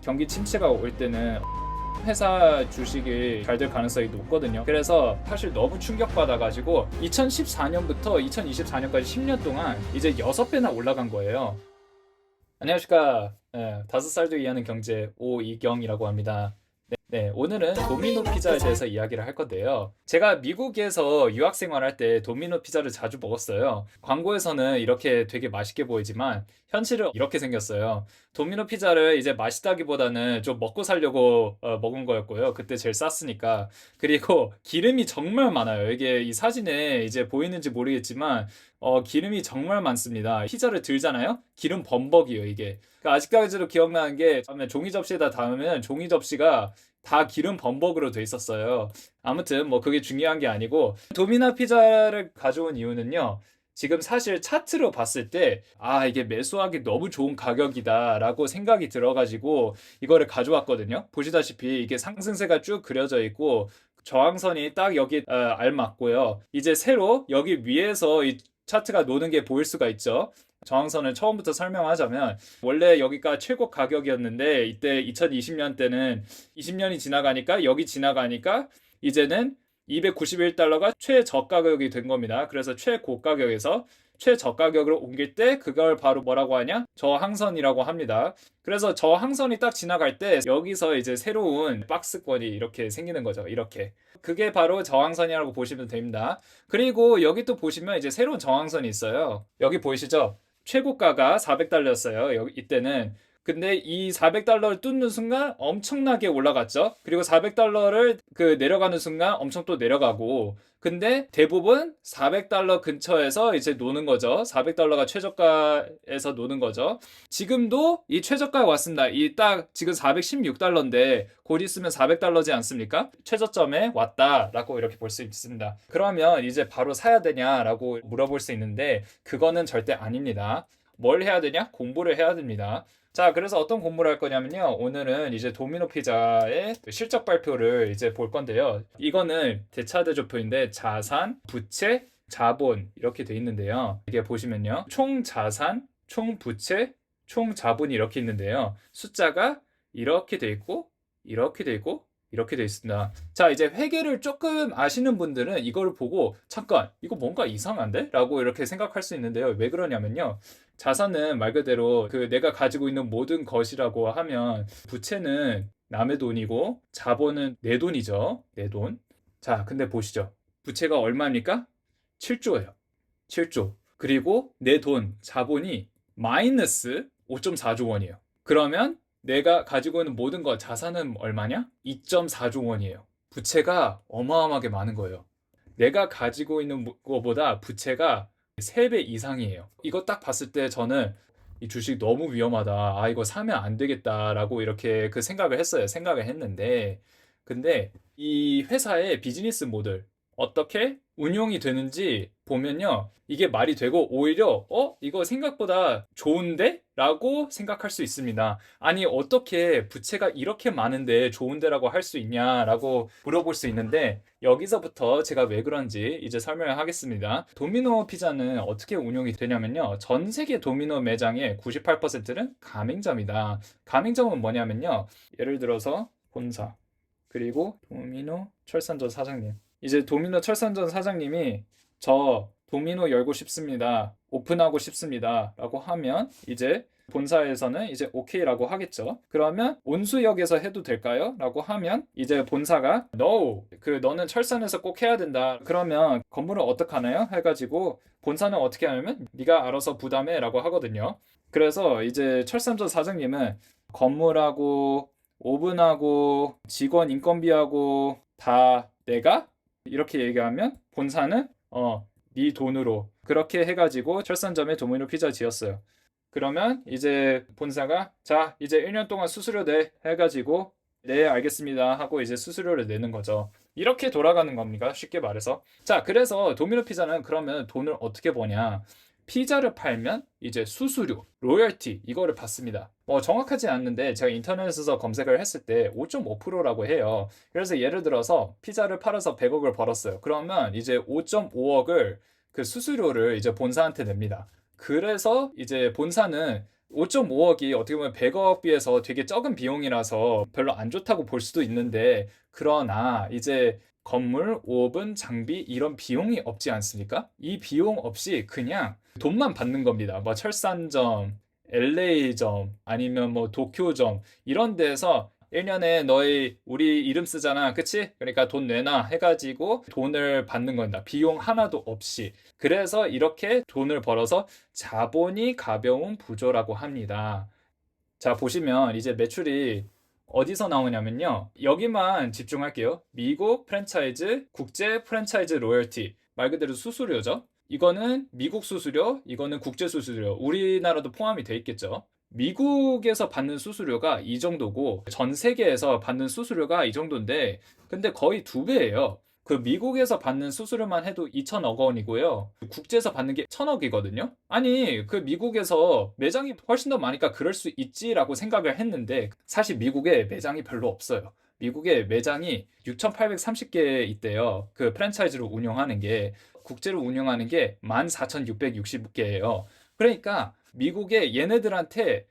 경기 침체가 올 때는 회사 주식이 잘 될 가능성이 높거든요. 그래서 사실 너무 충격받아가지고 2014년부터 2024년까지 10년 동안 이제 6배나 올라간 거예요. 안녕하십니까. 5살도 이해하는 경제 오이경이라고 합니다. 네, 오늘은 도미노 피자에 대해서 이야기를 할 건데요. 제가 미국에서 유학 생활할 때 도미노 피자를 자주 먹었어요. 광고에서는 이렇게 되게 맛있게 보이지만 현실은 이렇게 생겼어요. 도미노 피자를 이제 맛있다기보다는 좀 먹고 살려고 먹은 거였고요. 그때 제일 쌌으니까. 그리고 기름이 정말 많아요. 이게 이 사진에 이제 보이는지 모르겠지만 기름이 정말 많습니다. 피자를 들잖아요? 기름 범벅이에요, 이게. 그러니까 아직까지도 기억나는 게 다음에 종이 접시에다 담으면 종이 접시가 다 기름 범벅으로 돼 있었어요. 아무튼 뭐 그게 중요한 게 아니고 도미노 피자를 가져온 이유는요. 지금 사실 차트로 봤을 때 이게 매수하기 너무 좋은 가격이다라고 생각이 들어가지고 이거를 가져왔거든요. 보시다시피 이게 상승세가 쭉 그려져 있고 저항선이 딱 여기 알맞고요. 이제 새로 여기 위에서 이 차트가 노는 게 보일 수가 있죠. 저항선을 처음부터 설명하자면 원래 여기가 최고 가격이었는데 이때 2020년 때는 20년이 지나가니까 여기 지나가니까 이제는 291달러가 최저가격이 된 겁니다. 그래서 최고가격에서 최저가격으로 옮길 때 그걸 바로 뭐라고 하냐? 저항선이라고 합니다. 그래서 저항선이 딱 지나갈 때 여기서 이제 새로운 박스권이 이렇게 생기는 거죠. 이렇게. 그게 바로 저항선이라고 보시면 됩니다. 그리고 여기 또 보시면 이제 새로운 저항선이 있어요. 여기 보이시죠? 최고가가 400달러였어요. 이때는. 근데 이 400달러를 뚫는 순간 엄청나게 올라갔죠. 그리고 400달러를 내려가는 순간 엄청 또 내려가고. 근데 대부분 400달러 근처에서 이제 노는 거죠. 400달러가 최저가에서 노는 거죠. 지금도 이 최저가에 왔습니다. 이 딱 지금 416달러인데 곧 있으면 400달러지 않습니까? 최저점에 왔다라고 이렇게 볼 수 있습니다. 그러면 이제 바로 사야 되냐라고 물어볼 수 있는데 그거는 절대 아닙니다. 뭘 해야 되냐? 공부를 해야 됩니다. 자, 그래서 어떤 공부를 할 거냐면요. 오늘은 이제 도미노 피자의 실적 발표를 이제 볼 건데요. 이거는 대차대조표인데 자산, 부채, 자본 이렇게 돼 있는데요. 이게 보시면요. 총 자산, 총 부채, 총 자본이 이렇게 있는데요. 숫자가 이렇게 돼 있고 이렇게 돼 있고 이렇게 돼 있습니다. 자, 이제 회계를 조금 아시는 분들은 이걸 보고 잠깐 이거 뭔가 이상한데? 라고 이렇게 생각할 수 있는데요. 왜 그러냐면요. 자산은 말 그대로 내가 가지고 있는 모든 것이라고 하면 부채는 남의 돈이고 자본은 내 돈이죠. 내 돈. 자, 근데 보시죠. 부채가 얼마입니까? 7조예요. 7조. 그리고 내 돈, 자본이 마이너스 5.4조 원이에요. 그러면 내가 가지고 있는 모든 것, 자산은 얼마냐? 2.4조 원이에요. 부채가 어마어마하게 많은 거예요. 내가 가지고 있는 것보다 부채가 3배 이상이에요. 이거 딱 봤을 때 저는 이 주식 너무 위험하다. 이거 사면 안 되겠다라고 이렇게 생각을 했어요. 생각을 했는데, 근데 이 회사의 비즈니스 모델, 어떻게 운용이 되는지 보면요. 이게 말이 되고 오히려 이거 생각보다 좋은데? 라고 생각할 수 있습니다. 아니 어떻게 부채가 이렇게 많은데 좋은데라고 할 수 있냐라고 물어볼 수 있는데 여기서부터 제가 왜 그런지 이제 설명을 하겠습니다. 도미노 피자는 어떻게 운용이 되냐면요. 전 세계 도미노 매장의 98%는 가맹점이다. 가맹점은 뭐냐면요. 예를 들어서 본사 그리고 도미노 철산전 사장님. 이제 도미노 철산전 사장님이 저 도미노 열고 싶습니다. 오픈하고 싶습니다. 라고 하면 이제 본사에서는 이제 오케이라고 하겠죠. 그러면 온수역에서 해도 될까요? 라고 하면 이제 본사가 No! 너는 철산에서 꼭 해야 된다. 그러면 건물은 어떡하나요? 해가지고 본사는 어떻게 하냐면 네가 알아서 부담해 라고 하거든요. 그래서 이제 철산전 사장님은 건물하고 오븐하고 직원 인건비하고 다 내가 이렇게 얘기하면 본사는 네 돈으로 그렇게 해가지고 철산점에 도미노 피자 지었어요. 그러면 이제 본사가 자 이제 1년 동안 수수료 내 해가지고 네 알겠습니다 하고 이제 수수료를 내는 거죠. 이렇게 돌아가는 겁니다. 쉽게 말해서. 자, 그래서 도미노 피자는 그러면 돈을 어떻게 버냐? 피자를 팔면 이제 수수료, 로열티 이거를 받습니다. 정확하지 않는데 제가 인터넷에서 검색을 했을 때 5.5%라고 해요. 그래서 예를 들어서 피자를 팔아서 100억을 벌었어요. 그러면 이제 5.5억을 수수료를 이제 본사한테 냅니다. 그래서 이제 본사는 5.5억이 어떻게 보면 100억 비해서 되게 적은 비용이라서 별로 안 좋다고 볼 수도 있는데, 그러나 이제 건물, 오븐, 장비 이런 비용이 없지 않습니까? 이 비용 없이 그냥 돈만 받는 겁니다. 뭐 철산점, LA점, 아니면 뭐 도쿄점 이런 데서 1년에 너희 우리 이름 쓰잖아. 그치? 그러니까 돈 내놔 해가지고 돈을 받는 겁니다. 비용 하나도 없이. 그래서 이렇게 돈을 벌어서 자본이 가벼운 부조라고 합니다. 자, 보시면 이제 매출이 어디서 나오냐면요. 여기만 집중할게요. 미국 프랜차이즈, 국제 프랜차이즈 로열티. 말 그대로 수수료죠. 이거는 미국 수수료, 이거는 국제 수수료. 우리나라도 포함이 돼 있겠죠. 미국에서 받는 수수료가 이 정도고 전 세계에서 받는 수수료가 이 정도인데, 근데 거의 2배예요. 그 미국에서 받는 수수료만 해도 2천억 원이고요. 국제에서 받는 게 1천억이거든요. 아니, 그 미국에서 매장이 훨씬 더 많으니까 그럴 수 있지라고 생각을 했는데, 사실 미국에 매장이 별로 없어요. 미국에 매장이 6,830개 있대요. 그 프랜차이즈로 운영하는 게. 국제로 운영하는 게 14,660개예요. 그러니까 미국에 얘네들한테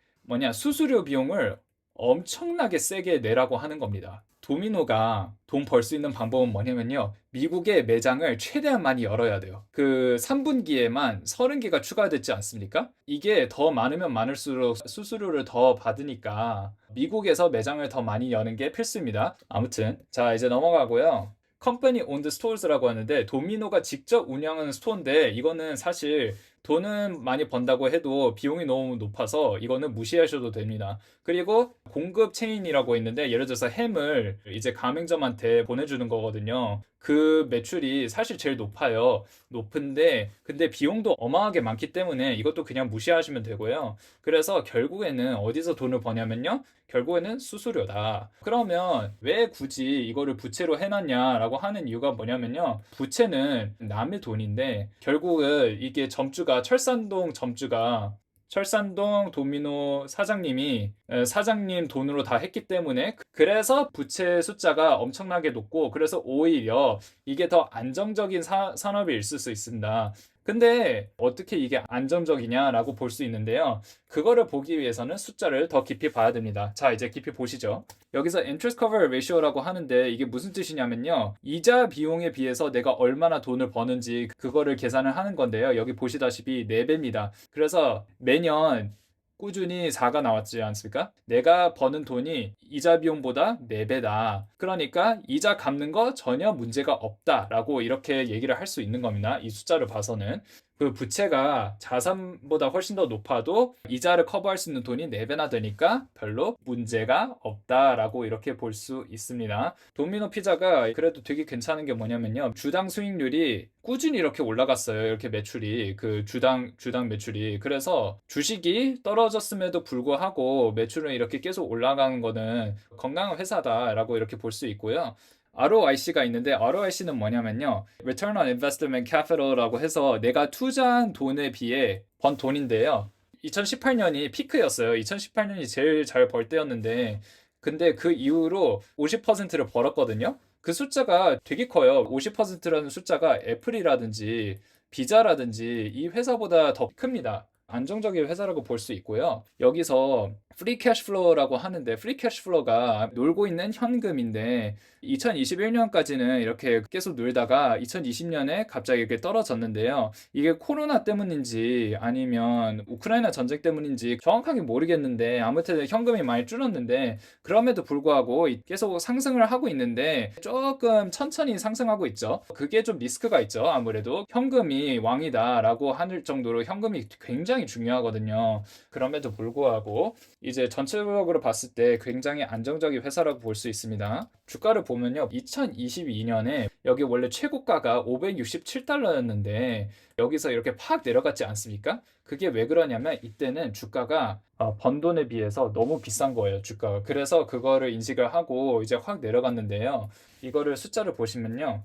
수수료 비용을 엄청나게 세게 내라고 하는 겁니다. 도미노가 돈 벌 수 있는 방법은 뭐냐면요. 미국의 매장을 최대한 많이 열어야 돼요. 그 3분기에만 30개가 추가됐지 않습니까? 이게 더 많으면 많을수록 수수료를 더 받으니까 미국에서 매장을 더 많이 여는 게 필수입니다. 아무튼 자, 이제 넘어가고요. 컴퍼니 온드 스토어즈라고 하는데, 도미노가 직접 운영하는 스토어인데 이거는 사실 돈은 많이 번다고 해도 비용이 너무 높아서 이거는 무시하셔도 됩니다. 그리고 공급 체인이라고 있는데, 예를 들어서 햄을 이제 가맹점한테 보내주는 거거든요. 그 매출이 사실 제일 높아요. 높은데 근데 비용도 어마하게 많기 때문에 이것도 그냥 무시하시면 되고요. 그래서 결국에는 어디서 돈을 버냐면요. 결국에는 수수료다. 그러면 왜 굳이 이거를 부채로 해놨냐라고 하는 이유가 뭐냐면요. 부채는 남의 돈인데 결국은 이게 철산동 점주가 철산동 도미노 사장님이 사장님 돈으로 다 했기 때문에, 그래서 부채 숫자가 엄청나게 높고, 그래서 오히려 이게 더 안정적인 산업이 있을 수 있습니다. 근데 어떻게 이게 안정적이냐라고 볼 수 있는데요. 그거를 보기 위해서는 숫자를 더 깊이 봐야 됩니다. 자, 이제 깊이 보시죠. 여기서 interest cover ratio라고 하는데 이게 무슨 뜻이냐면요. 이자 비용에 비해서 내가 얼마나 돈을 버는지 그거를 계산을 하는 건데요. 여기 보시다시피 4배입니다. 그래서 매년 꾸준히 4가 나왔지 않습니까? 내가 버는 돈이 이자 비용보다 4배다. 그러니까 이자 갚는 거 전혀 문제가 없다라고 이렇게 얘기를 할 수 있는 겁니다. 이 숫자를 봐서는. 그 부채가 자산보다 훨씬 더 높아도 이자를 커버할 수 있는 돈이 4배나 되니까 별로 문제가 없다라고 이렇게 볼 수 있습니다. 도미노 피자가 그래도 되게 괜찮은 게 뭐냐면요. 주당 수익률이 꾸준히 이렇게 올라갔어요. 이렇게 매출이, 그 주당 매출이. 그래서 주식이 떨어졌음에도 불구하고 매출은 이렇게 계속 올라가는 거는 건강한 회사다라고 이렇게 볼 수 있고요. ROIC가 있는데, ROIC는 뭐냐면요. Return on Investment Capital라고 해서 내가 투자한 돈에 비해 번 돈인데요. 2018년이 피크였어요. 2018년이 제일 잘 벌 때였는데, 근데 그 이후로 50%를 벌었거든요. 그 숫자가 되게 커요. 50%라는 숫자가 애플이라든지 비자라든지 이 회사보다 더 큽니다. 안정적인 회사라고 볼 수 있고요. 여기서 프리 캐시플로우라고 하는데, 프리 캐시플로우가 놀고 있는 현금인데 2021년까지는 이렇게 계속 놀다가 2020년에 갑자기 이렇게 떨어졌는데요. 이게 코로나 때문인지 아니면 우크라이나 전쟁 때문인지 정확하게 모르겠는데, 아무튼 현금이 많이 줄었는데 그럼에도 불구하고 계속 상승을 하고 있는데 조금 천천히 상승하고 있죠. 그게 좀 리스크가 있죠. 아무래도 현금이 왕이다라고 할 정도로 현금이 굉장히 중요하거든요. 그럼에도 불구하고 이제 전체적으로 봤을 때 굉장히 안정적인 회사라고 볼 수 있습니다. 주가를 보면요. 2022년에 여기 원래 최고가가 567달러였는데 여기서 이렇게 팍 내려갔지 않습니까? 그게 왜 그러냐면 이때는 주가가 번 돈에 비해서 너무 비싼 거예요, 주가가. 그래서 그거를 인식을 하고 이제 확 내려갔는데요. 이거를 숫자를 보시면요.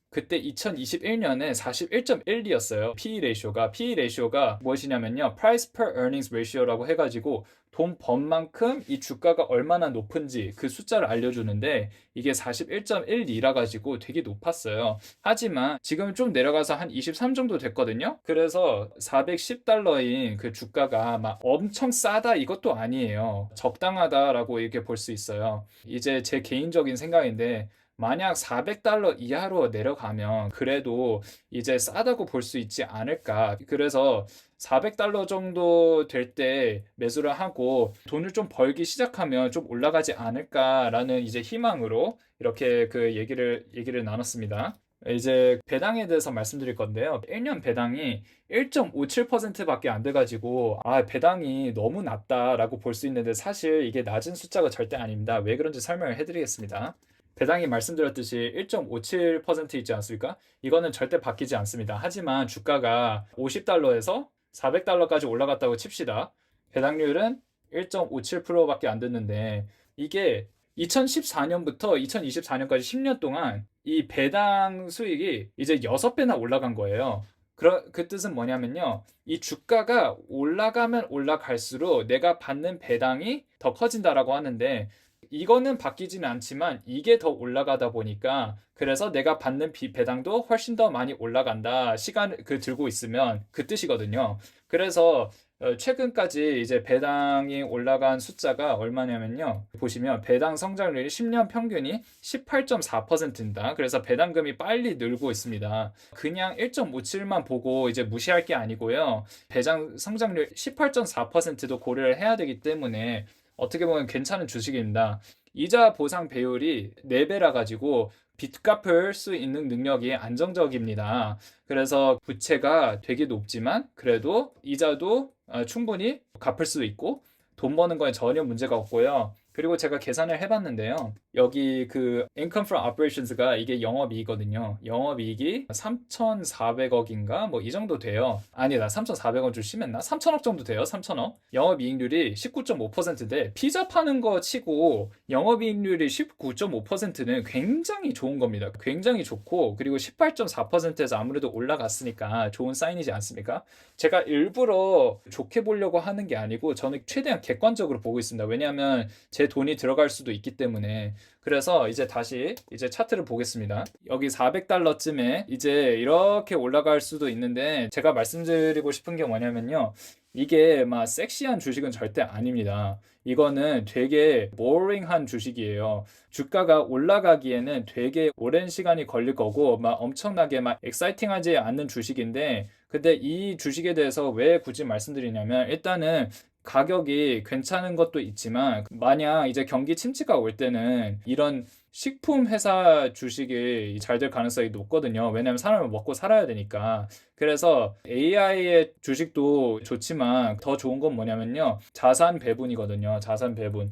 그때 2021년에 41.12였어요. PE 레이쇼가 무엇이냐면요. Price per Earnings Ratio라고 해가지고 돈 번 만큼 이 주가가 얼마나 높은지 그 숫자를 알려주는데 이게 41.12라 가지고 되게 높았어요. 하지만 지금 좀 내려가서 한 23 정도 됐거든요. 그래서 410달러인 그 주가가 막 엄청 싸다 이것도 아니에요. 적당하다라고 이렇게 볼 수 있어요. 이제 제 개인적인 생각인데 만약 400달러 이하로 내려가면 그래도 이제 싸다고 볼 수 있지 않을까. 그래서 400달러 정도 될 때 매수를 하고 돈을 좀 벌기 시작하면 좀 올라가지 않을까라는 이제 희망으로 이렇게 그 얘기를 나눴습니다. 이제 배당에 대해서 말씀드릴 건데요. 1년 배당이 1.57%밖에 안 돼가지고 배당이 너무 낮다라고 볼 수 있는데 사실 이게 낮은 숫자가 절대 아닙니다. 왜 그런지 설명을 해드리겠습니다. 배당이 말씀드렸듯이 1.57% 있지 않습니까? 이거는 절대 바뀌지 않습니다. 하지만 주가가 50달러에서 400달러까지 올라갔다고 칩시다. 배당률은 1.57%밖에 안 됐는데 이게 2014년부터 2024년까지 10년 동안 이 배당 수익이 이제 6배나 올라간 거예요. 그 뜻은 뭐냐면요. 이 주가가 올라가면 올라갈수록 내가 받는 배당이 더 커진다라고 하는데 이거는 바뀌지는 않지만 이게 더 올라가다 보니까 그래서 내가 받는 배당도 훨씬 더 많이 올라간다. 시간을 들고 있으면 그 뜻이거든요. 그래서 최근까지 이제 배당이 올라간 숫자가 얼마냐면요. 보시면 배당 성장률이 10년 평균이 18.4%입니다. 그래서 배당금이 빨리 늘고 있습니다. 그냥 1.57만 보고 이제 무시할 게 아니고요. 배당 성장률 18.4%도 고려를 해야 되기 때문에 어떻게 보면 괜찮은 주식입니다. 이자 보상 배율이 4배라 가지고 빚 갚을 수 있는 능력이 안정적입니다. 그래서 부채가 되게 높지만 그래도 이자도 충분히 갚을 수 있고 돈 버는 거에 전혀 문제가 없고요. 그리고 제가 계산을 해봤는데요. 여기 그 income from operations가 이게 영업이익이거든요. 영업이익이 3,400억인가 뭐 이 정도 돼요. 아니다, 3,400원 좀 심했나? 3,000억 정도 돼요. 3,000억. 영업이익률이 19.5%인데 피자 파는 거 치고 영업이익률이 19.5%는 굉장히 좋은 겁니다. 굉장히 좋고 그리고 18.4%에서 아무래도 올라갔으니까 좋은 사인이지 않습니까? 제가 일부러 좋게 보려고 하는 게 아니고 저는 최대한 객관적으로 보고 있습니다. 왜냐하면 제 돈이 들어갈 수도 있기 때문에. 그래서 이제 다시 이제 차트를 보겠습니다. 여기 400달러쯤에 이제 이렇게 올라갈 수도 있는데 제가 말씀드리고 싶은 게 뭐냐면요. 이게 막 섹시한 주식은 절대 아닙니다. 이거는 되게 보링한 주식이에요. 주가가 올라가기에는 되게 오랜 시간이 걸릴 거고 막 엄청나게 막 엑사이팅하지 않는 주식인데 근데 이 주식에 대해서 왜 굳이 말씀드리냐면 일단은 가격이 괜찮은 것도 있지만 만약 이제 경기 침체가 올 때는 이런 식품 회사 주식이 잘 될 가능성이 높거든요. 왜냐하면 사람을 먹고 살아야 되니까. 그래서 AI의 주식도 좋지만 더 좋은 건 뭐냐면요. 자산 배분이거든요. 자산 배분.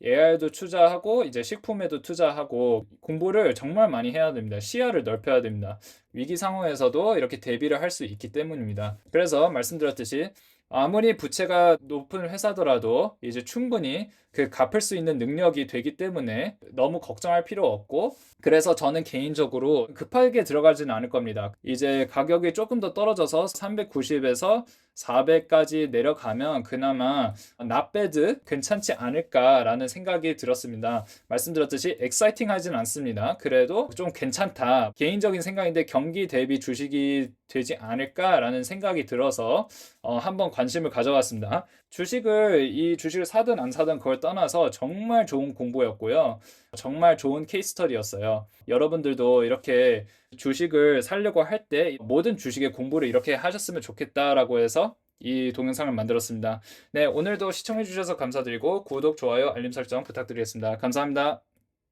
AI도 투자하고 이제 식품에도 투자하고 공부를 정말 많이 해야 됩니다. 시야를 넓혀야 됩니다. 위기 상황에서도 이렇게 대비를 할 수 있기 때문입니다. 그래서 말씀드렸듯이 아무리 부채가 높은 회사더라도 이제 충분히 그 갚을 수 있는 능력이 되기 때문에 너무 걱정할 필요 없고 그래서 저는 개인적으로 급하게 들어가지는 않을 겁니다. 이제 가격이 조금 더 떨어져서 390에서 400까지 내려가면 그나마 not bad 괜찮지 않을까라는 생각이 들었습니다. 말씀드렸듯이 엑사이팅 하진 않습니다. 그래도 좀 괜찮다. 개인적인 생각인데 경기 대비 주식이 되지 않을까라는 생각이 들어서 한번 관심을 가져봤습니다. 이 주식을 사든 안 사든 그걸 떠나서 정말 좋은 공부였고요. 정말 좋은 케이스 스터디였어요. 여러분들도 이렇게 주식을 사려고 할 때 모든 주식의 공부를 이렇게 하셨으면 좋겠다라고 해서 이 동영상을 만들었습니다. 네, 오늘도 시청해 주셔서 감사드리고 구독, 좋아요, 알림 설정 부탁드리겠습니다. 감사합니다.